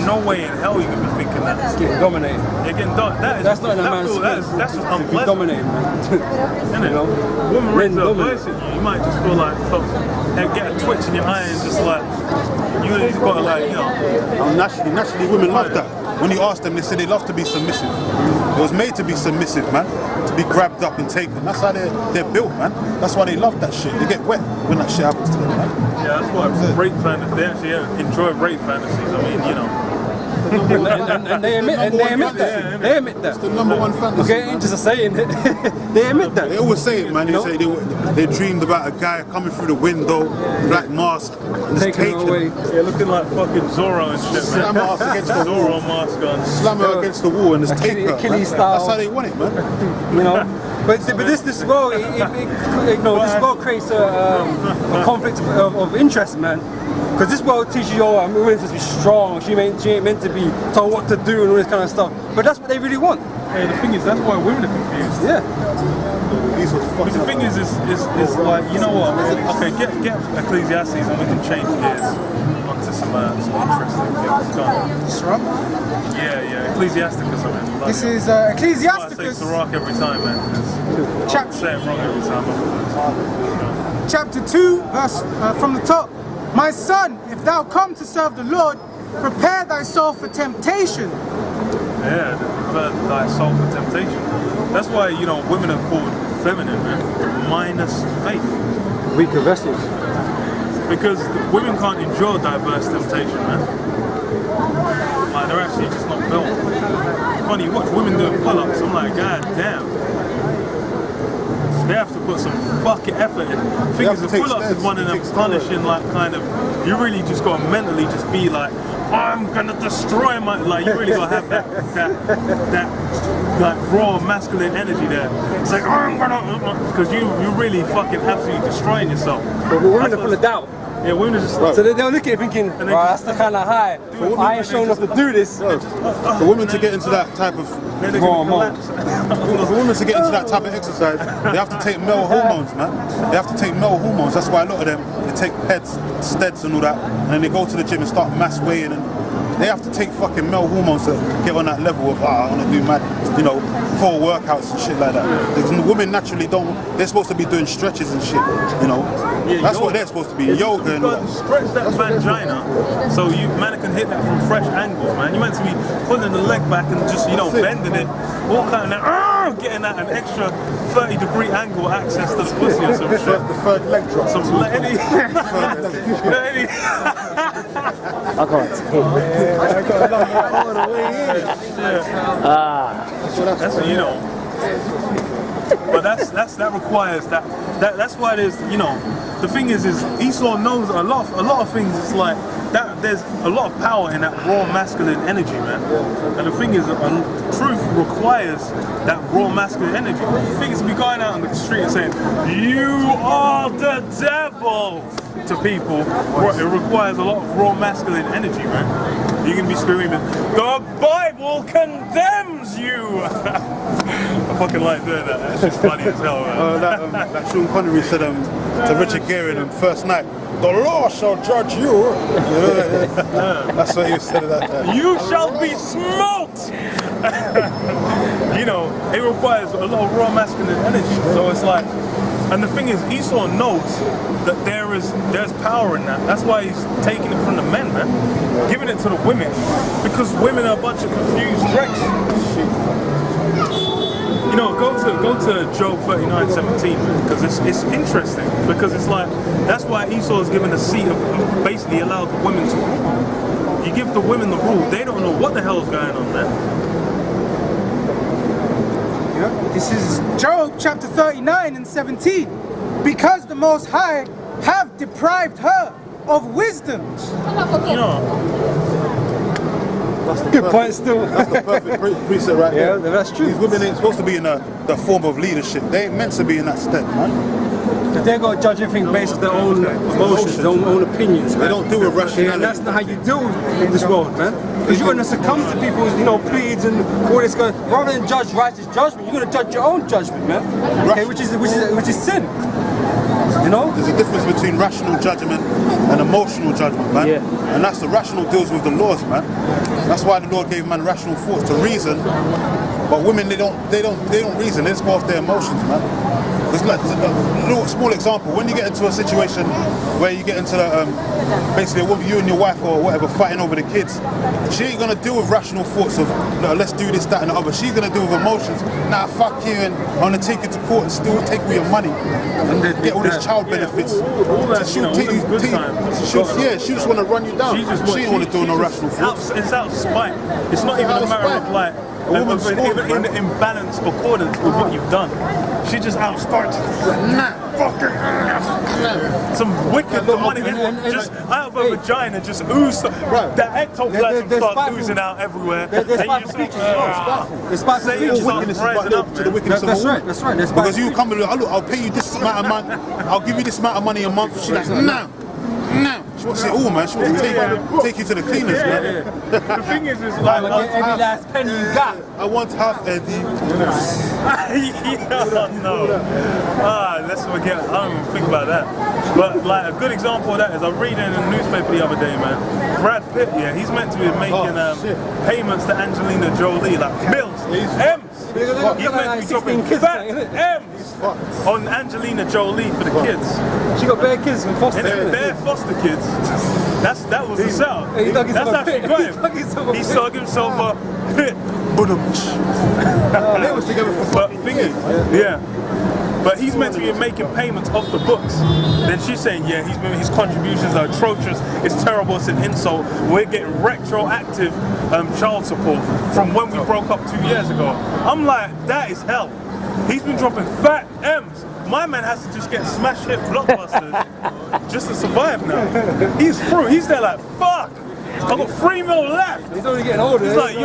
no way in hell you can be thinking that. Getting dominated. You're getting that's not in a man's that's just unpleasant. Dominated, man. Isn't it? You know? Woman raises her voice at you, you might just feel like get a twitch in your eye and just like you've got to like, you know. Naturally women love that. When you ask them, they say they love to be submissive. It was made to be submissive, man. To be grabbed up and taken. That's how they're built, man. That's why they love that shit. They get wet when that shit happens to them, man. Yeah, that's why rape fantasies, they actually enjoy rape fantasies. I mean, you know. and they admit that. They admit that. It's the number one fantasy. Okay, ain't just a saying it. They admit that. They always say it, man. They say they dreamed about a guy coming through the window, black mask, and taking away. Yeah, looking like fucking Zorro and shit, man. Slam her up against the wall. Zorro mask on. Slam her against the wall and just take her. Achilles style. That's how they want it, man. You know. But this world, this world creates a conflict of interest, man. Because this world teaches you, women to be strong. She ain't meant to be told what to do and all this kind of stuff. But that's what they really want. Yeah, the thing is, that's why women are confused. Yeah. But the thing is like, you know what? Okay, get Ecclesiastes and we can change gears onto some interesting things. Go on. Yeah, Ecclesiasticus, I mean. This is Ecclesiasticus. I say Sirach every time, man. Say it wrong every time. Chapter 2, verse from the top. My son, if thou come to serve the Lord, prepare thy soul for temptation. Yeah, prepare thy soul for temptation. That's why, you know, women are called feminine, man. Minus faith. Weaker vessels. Because women can't endure diverse temptation, man. Like, they're actually just not built. Funny, you watch women doing pull-ups, I'm like, god damn. They have to put some fucking effort in. The thing is, the pull-ups is one of them punishing, like, kind of, you really just gotta mentally just be like, I'm gonna destroy my, like, you really gotta have that like, raw masculine energy there. It's like, I'm gonna, because you really fucking absolutely destroying yourself. But women are full of doubt. Yeah, women are just like, so they'll look at it thinking, that's the kind of high. I ain't showing enough to do this. For women to get into that type of for women to get into that type of exercise, they have to take male hormones, man. They have to take male hormones. That's why a lot of them, they take peds, steads and all that, and then they go to the gym and start mass weighing, and they have to take fucking male hormones to get on that level of, I want to do mad, you know, core workouts and shit like that. Because women naturally don't, they're supposed to be doing stretches and shit, you know. Yeah, that's what they're supposed to be, yoga and all that. Stretch that vagina so you man can hit that from fresh angles, man. You're meant to be pulling the leg back and just, you know, bending it, all kind of that, getting that an extra 30-degree angle access to the pussy or some shit. The third leg drop. I can't. That's what, you know. But that requires that's why there's, you know, the thing is Esau knows a lot of things. It's like that there's a lot of power in that raw masculine energy, man. And the thing is, truth requires that raw masculine energy. The thing is, to be going out on the street and saying, "You are the devil" to people, it requires a lot of raw masculine energy, man. You can be screaming, "The Bible condemns you." I fucking like doing that. That's just funny as hell, man. That Sean Connery said to Richard Gere in First Night, "The law shall judge you." That's what he said at that time. You shall be smote. You know, it requires a lot of raw masculine energy. So it's like, and the thing is, Esau knows that there's power in that. That's why he's taking it from the men, man, giving it to the women, because women are a bunch of confused wrecks. You know, go to Job 39:17, because it's interesting, because it's like, that's why Esau is given a seat of basically allowed the women to rule. You give the women the rule, they don't know what the hell's going on there. This is Job chapter 39 and 17. Because the Most High have deprived her of wisdom. You know, that's the good point still. That's the perfect precept right there. Yeah, that's true. These women ain't supposed to be in the form of leadership. They ain't meant to be in that stead, man. Because they're going to judge everything based on their own emotions, their own opinions, man. They don't do it rationally. And that's not how you deal with this world, man. Because you're going to succumb to people's, you know, pleads and all this. Rather than judge righteous judgment, you're going to judge your own judgment, man. Okay, which is sin. You know? There's a difference between rational judgment and emotional judgment, man. Yeah. And that's the rational deals with the laws, man. That's why the Lord gave man rational thoughts to reason. But women, they don't reason. They just go off their emotions, man. It's like a little small example. When you get into a situation where you get into basically you and your wife or whatever fighting over the kids, she ain't gonna deal with rational thoughts of no, let's do this, that, and the other. She's gonna deal with emotions. Nah, fuck you, and I'm gonna take you to court and still take all your money and get all these child benefits. all that, So all these good times. she just wanna run you down. She ain't wanna do no rational thoughts. It's out of spite. It's not even a matter of like in imbalance accordance with what you've done. She just out of spite. Nah, fucking some wicked money just out of her vagina just ooze. The ectoplasm starts oozing out everywhere. There's spiteful features as well. There's spiteful features. To the wickedness of a woman. That's right. There's Because you come and look, I'll pay you this amount of money. I'll give you this amount of money a month. She's like, no. She wants it all, man. She wants to take you to the cleaners, man. The thing is like every last penny you got. I want half Eddie. yeah, no. Let's forget. I don't even think about that. But like a good example of that is I was reading in the newspaper the other day, man. Brad Pitt, he's meant to be making payments to Angelina Jolie, like millions, M's. He's meant to be dropping fat M's on Angelina Jolie for the kids. She got bare kids from foster. And bare foster kids. That was the setup. That's actually great. He dug himself a pit. They was together for But thing is, but he's meant to be making payments off the books. Then she's saying, his contributions are atrocious, it's terrible, it's an insult. We're getting retroactive child support from when we broke up 2 years ago. I'm like, that is hell. He's been dropping fat M's. My man has to just get smash hit blockbusters just to survive now. He's through. He's there like, fuck. I've got 3 mil left. He's only getting older. He's like,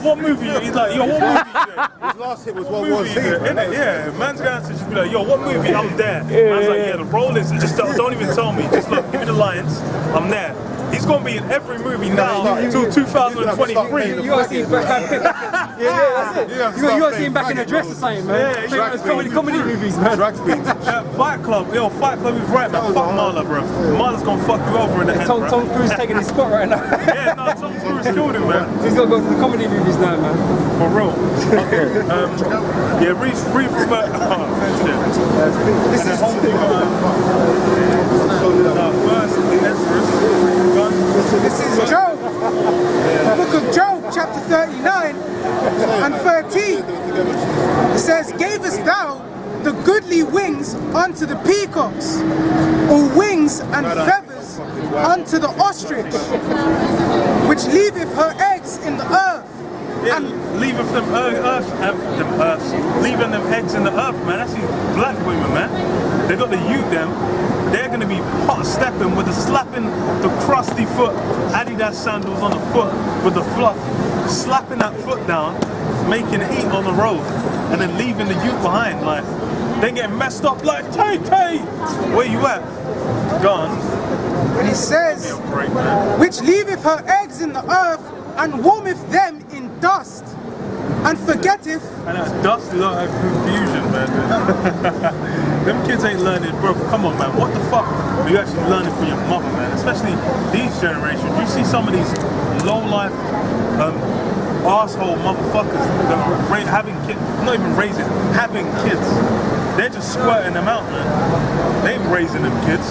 what movie? He's like, what movie you doing? His last hit was What World War movie Z. you doing? Innit? Yeah, man's going to just be like, what movie? I'm there. Man's like, the role is, just don't even tell me. Just look, give me the lines. I'm there. He's going to be in every movie now until 2023. You gotta see him back. That's it. You gotta see him back in a dress or something, man. Yeah, Comedy movies, man. Drag queens. Fight Club, Fight Club is right, man. Fuck Marla, bro. Marla's gonna fuck you over in the end, bro. Tom Cruise taking his spot right now. Yeah, no, Tom Cruise killed him, man. He's gotta go to the comedy movies now, man. For real. Okay. Reese but this is This is Job, book of Job, chapter 39 and 13. It says, "Gavest thou the goodly wings unto the peacocks, or wings and feathers unto the ostrich, which leaveth her eggs in the earth." And leaving them leaving them eggs in the earth, man. That's these black women, man. They got the youth them. They're gonna be hot stepping with the slapping the crusty foot, Adidas sandals on the foot with the fluff, slapping that foot down, making heat on the road, and then leaving the youth behind. Like they getting messed up. Like Tay, where you at? Gone. And he says, Break, man. "Which leaveth her eggs in the earth, and warmeth them in dust, and forgetteth." And that dust is like confusion, man. Them kids ain't learning, bro. Come on, man. What the fuck are you actually learning from your mother, man? Especially these generations. You see some of these low-life, asshole motherfuckers that are having kids. Not even raising, having kids. They're just squirting them out, man. They ain't raising them kids.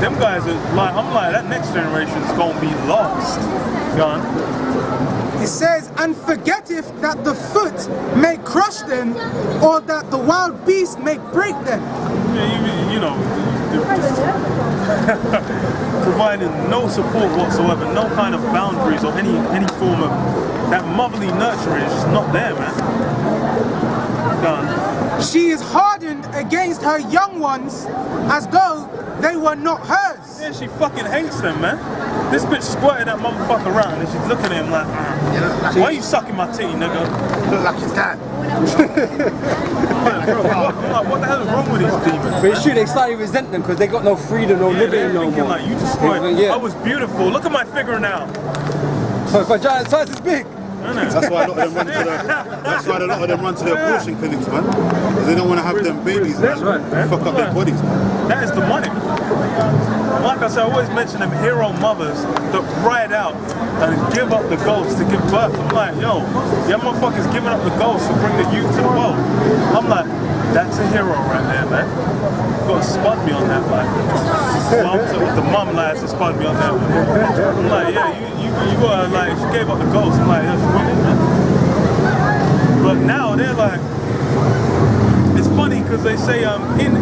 Them guys are like, I'm like, that next generation is gonna be lost. Gone. He says, "And forgetteth that the foot may crush them, or that the wild beast may break them." Yeah, you know, providing no support whatsoever, no kind of boundaries or any form of that motherly nurturing is just not there, man. Done. "She is hardened against her young ones, as though they were not hers." Yeah, she fucking hates them, man. This bitch squirting that motherfucker around and she's looking at him like, why are you sucking my titty, nigga? Look like his dad. I'm like, what the hell is wrong with these demons? But it's true, they slightly resent them because they got no freedom, no Yeah, liberty they're no thinking more. like, you destroyed. Yeah. I was beautiful. Look at my figure now. But giant size is big. That's why a lot of them run to the abortion clinics, man. Because they don't want to have them babies, man. Fuck up their bodies, man. That is the money. Like I said, I always mention them hero mothers that ride out and give up the goals to give birth. I'm like, yo, yeah, motherfuckers giving up the goals to bring the youth to the world. I'm like, that's a hero right there, man. You gotta spud me on that, like. The mum lies to spud me on that. I'm like, yeah, you gotta, like, she gave up the ghost. I'm like, that's winning, man. But now they're like, it's funny because they say in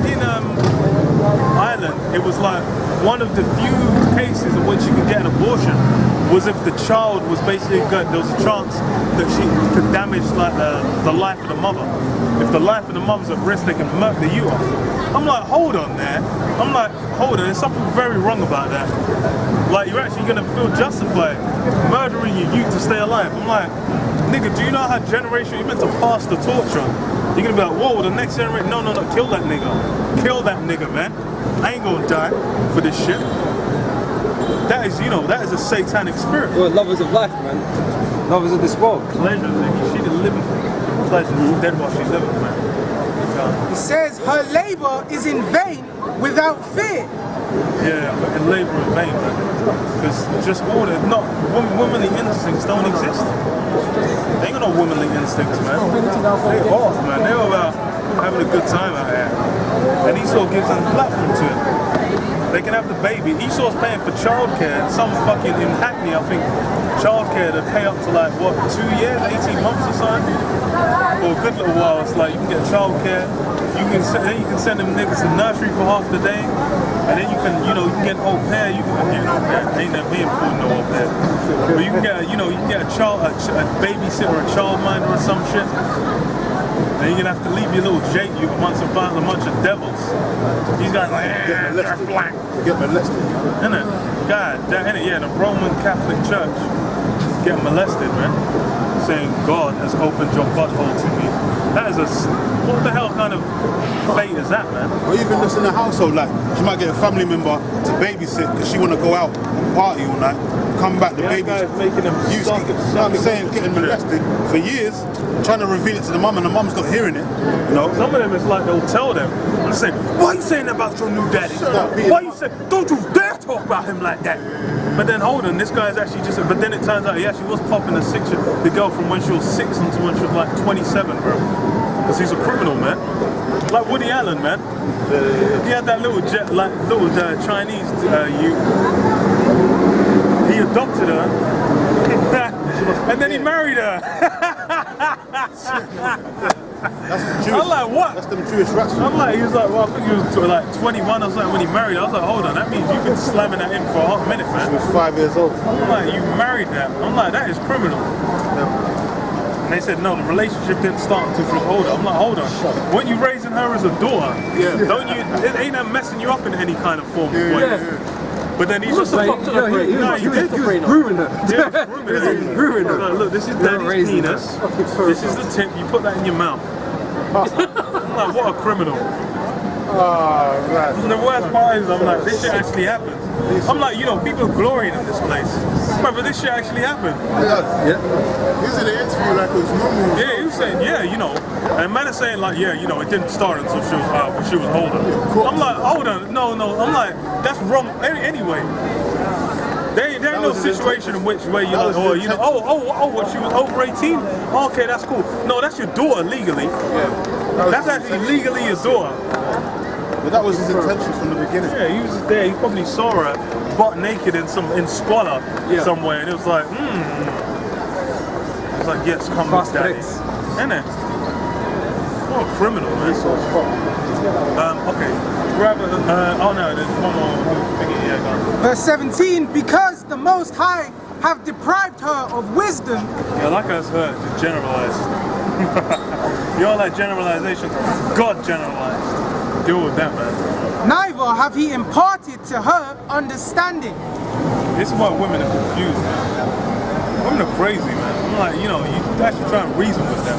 Ireland, it was like one of the few cases in which you could get an abortion was if the child was basically good. There was a chance that she could damage like the life of the mother. If the life of the mother's at risk, they can murk the youth. I'm like, hold on there. I'm like, hold on, there's something very wrong about that. Like, you're actually gonna feel justified murdering your youth to stay alive. I'm like, nigga, do you know how generation you're meant to pass the torch on? You're gonna be like, whoa, the next generation, no, kill that nigga. Kill that nigga, man. I ain't gonna die for this shit. That is, that is a satanic spirit. We're lovers of life, man. Lovers of this world. Pleasure, nigga. She didn't live it. Pleasure. She's dead while she's living, man. It says her labor is in vain without fear. Yeah, but in labor in vain, man. Because just order, womanly instincts don't exist. They ain't got no womanly instincts, man. They off, man. They're about having a good time out here. And Esau gives them a platform to it. They can have the baby. Esau's paying for childcare. Some fucking in Hackney, I think, childcare to pay up to like, what, 2 years, 18 months or something? For a good little while, it's like you can get childcare. You can send them niggas to nursery for half the day. And then you can get an au pair. You can get an au pair. Ain't never been for no au pair. But you can get, you can get a babysitter or a childminder or some shit. Then you're gonna have to leave your little Jake you once about a bunch of devils. He's got like, they're black. Get molested. Isn't it? God, innit? Yeah, the Roman Catholic Church get molested, man. Saying God has opened your butthole to me. That is what the hell kind of fate is that, man? Or even just in a household, like, she might get a family member to babysit because she want to go out and party all night. Come back, the baby's making them I'm saying, getting molested for years, trying to reveal it to the mum, and the mum's not hearing it. Some of them, it's like they'll tell them, and say, "Why are you saying that about your new daddy? Why you say? Don't you dare talk about him like that." But then hold on, this guy's actually just. But then it turns out he actually was popping the girl from when she was 6 until when she was like 27, bro. Because he's a criminal, man. Like Woody Allen, man. He had that little Chinese youth. He adopted her, and then he married her. I'm like, what? That's them Jewish rats. I'm like, he was like, well, I think he was like 21 or something when he married her. I was like, hold on, that means you've been slamming that in for a hot minute, man. She was 5 years old. I'm like, you married that. I'm like, that is criminal. And they said, no, the relationship didn't start until she was older. I'm like, hold on. Weren't you raising her as a daughter? Yeah. Ain't that messing you up in any kind of form? But then he's just He was grooming her. Yeah, grooming her. Look, this is daddy's penis. This is the tip. You put that in your mouth. I'm like, what a criminal. Oh, right. And the worst part is, I'm like, this shit actually happened. I'm like, people glorying in this place. But this shit actually happened. Yeah. He's in an interview like it was normal. Yeah, he was saying, and man is saying like, it didn't start until when she was older. I'm like, hold on, no. I'm like, that's wrong anyway. There ain't no situation in which way you're like, what, she was over 18? Okay, that's cool. No, that's your daughter legally. Yeah. That's actually legally your daughter. But that was his intention from the beginning. Yeah, he was there. He probably saw her butt naked in squalor somewhere, and it was like, It's like, yes, come with daddy. Isn't it? What a criminal, man. Okay. Grab it. There's one more thing here. Verse 17, because the Most High have deprived her of wisdom. Yeah, like I heard, just generalized. You all like generalizations. God generalized. Deal with that, man. Neither have he imparted to her understanding. This is why women are confused, man. Women are crazy, man. I'm like, you actually try and reason with them.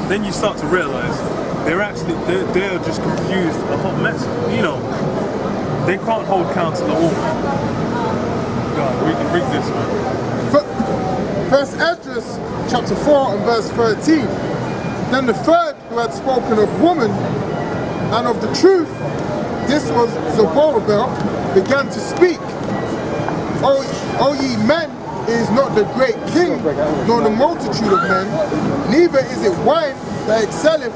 Then you start to realize they're just confused, a hot mess. They can't hold counsel at all, man. God, we can read this, man. First Esdras chapter 4 and verse 13. Then the third who had spoken of woman and of the truth, this was Zerubbabel, began to speak. O ye men, it is not the great king, nor the multitude of men, neither is it wine that excelleth.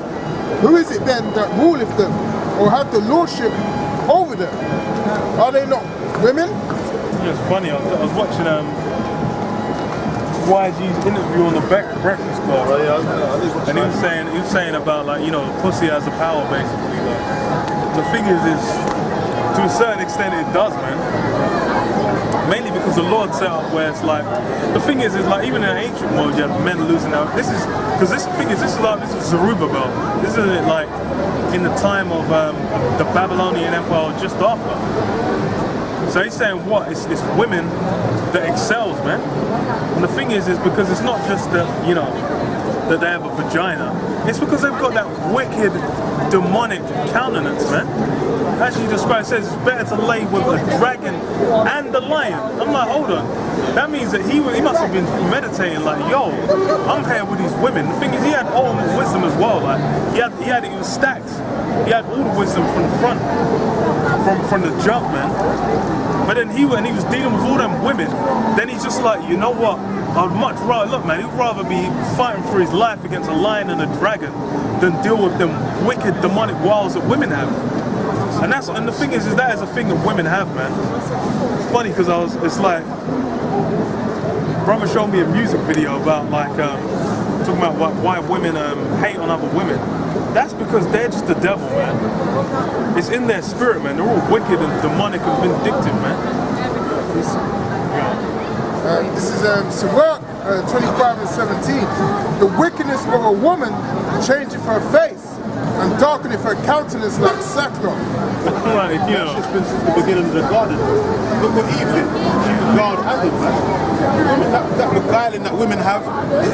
Who is it then that ruleth them, or have the lordship over them? Are they not women? It's funny, I was watching YG's interview on the Breakfast Club, and he was saying about, like, you know, pussy has the power, basically. Like, the thing is to a certain extent it does, man. Mainly because the Lord set up where it's like, the thing is like, even in an ancient world, you have men losing out. This is Zerubbabel. This isn't like in the time of the Babylonian Empire just after. So he's saying what? It's women that excels, man. And the thing is because it's not just that, you know, that they have a vagina. It's because they've got that wicked, demonic countenance, man. As he describes, says it's better to lay with a dragon and a lion. I'm like, hold on. That means that he must have been meditating, like, yo, I'm here with these women. The thing is, he had all the wisdom as well. Like, he was stacked. He had all the wisdom from the front, from the jump, man. But then when he was dealing with all them women, then he's just like, you know what? I'd much rather, look, man, he'd rather be fighting for his life against a lion and a dragon than deal with them wicked, demonic wiles that women have. And the thing is that is a thing that women have, man. It's funny because it's like, brother showed me a music video about, like, talking about why women hate on other women. That's because they're just the devil, man. It's in their spirit, man. They're all wicked and demonic and vindictive, man. This is Sirach 25 and 17. The wickedness of a woman changeth her face, and darkeneth her countenance like sackcloth. Like, you know. It's been since the beginning of the garden. Look what Eve did. She beguiled Adam, man. That beguiling that women have,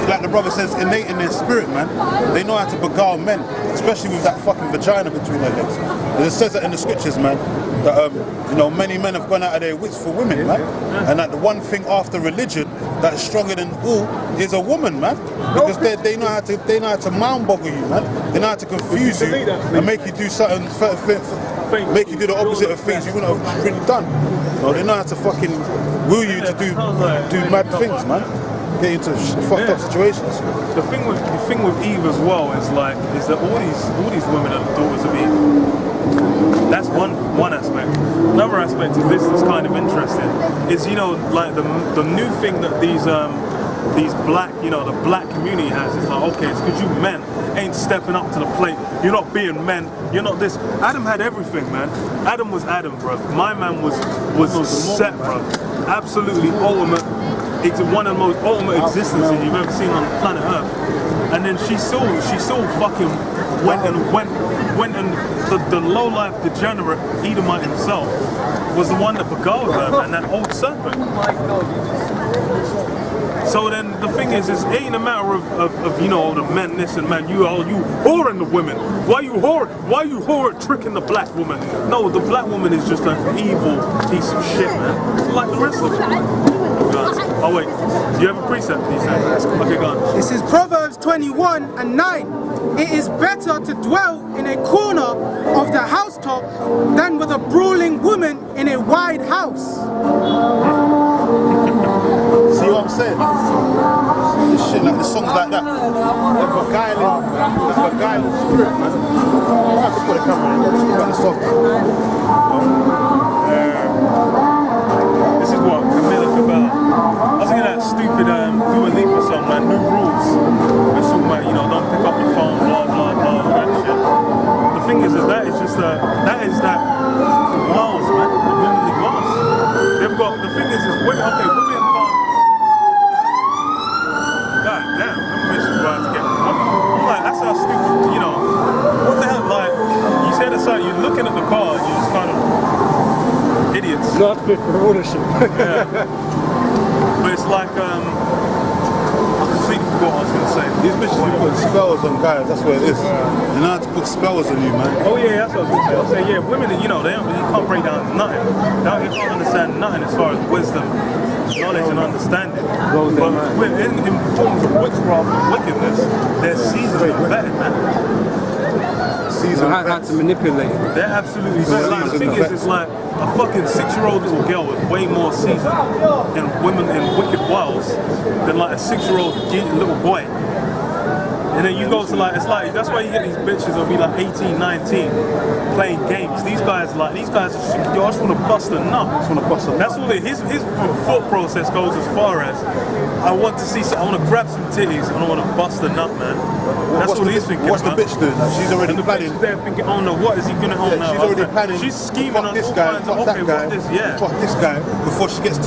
like the brother says, innate in their spirit, man. They know how to beguile men, especially with that fucking vagina between their legs. And it says that in the scriptures, man, that you know, many men have gone out of their wits for women, man. And that the one thing after religion that is stronger than all is a woman, man. Because they know how to mind boggle you, man. They know how to confuse you and make you do something, make you do the opposite of things you wouldn't have really done. No, they know how to fucking will you to do mad things, man. Get into fucked up situations. The thing with Eve as well is that all these women are the daughters of Eve. That's one aspect. Another aspect of this that's kind of interesting is, you know, like the new thing that these black, you know, the black community has. It's like, okay, it's because you men ain't stepping up to the plate. You're not being men. You're not this. Adam had everything, man. Adam was Adam, bro. My man was set, bro. Absolutely ultimate. It's one of the most ultimate existences you've ever seen on planet Earth. And then she still fucking went and the low life degenerate Edomite himself was the one that beguiled her, man, that old serpent. So then the thing is it ain't a matter of you know, the men this and man, you whoring the women. Why you whore tricking the black woman? No, the black woman is just an evil piece of shit, man. Like the rest of them. Oh wait, do you have a precept, he said? Okay, go on. This is Proverbs 21 and 9. It is better to dwell in a corner of the housetop than with a brawling woman in a wide house. See what I'm saying? This shit, like the songs like that. They're beguiling spirit, man. I have to put a camera in, just look at the song. This is what Camila Cabello. I was thinking that stupid Dua Lipa song, man, New Rules. It's talking about, you know, don't pick up the phone, blah blah blah, all that shit. The thing is that is just that walls, man, the womanly walls. They've got, the thing is women, okay, women can't. God damn, them bitches about to get. I'm like, that's how stupid, you know. What the hell, like, you say this out, you're looking at the car, and you're just kind of idiots. Not fit for ownership. Yeah. But it's like, I completely forgot what I was going to say. These bitches be putting spells on guys, that's what it is. They know how to put spells on you, man. Oh yeah, that's what I was going to say. I was saying, yeah, women, you know, you can't break down nothing. You can't understand nothing as far as wisdom. knowledge and understanding. Blows their But mind. in forms of witchcraft and wickedness, they're seasoned and vetted, man. Season How to manipulate. They're absolutely vetted. Like, the thing is, it's like a fucking 6-year-old little girl is way more seasoned in women in wicked wiles than like a 6-year-old little boy. And then you go to like, it's like, that's why you get these bitches that'll be like 18, 19 playing games. These guys are just, yo, I just want to bust a nut. That's all it, his thought process goes as far as, I want to see, I want to grab some titties and I want to bust a nut, man. That's all he's thinking What's the about. bitch doing? Like, she's already And the planning. bitch there thinking, oh no, what is he gonna, oh no. She's already planning. She's scheming fuck on this all guy, kinds of, fuck okay, that guy, what this, yeah. fuck this guy before she gets to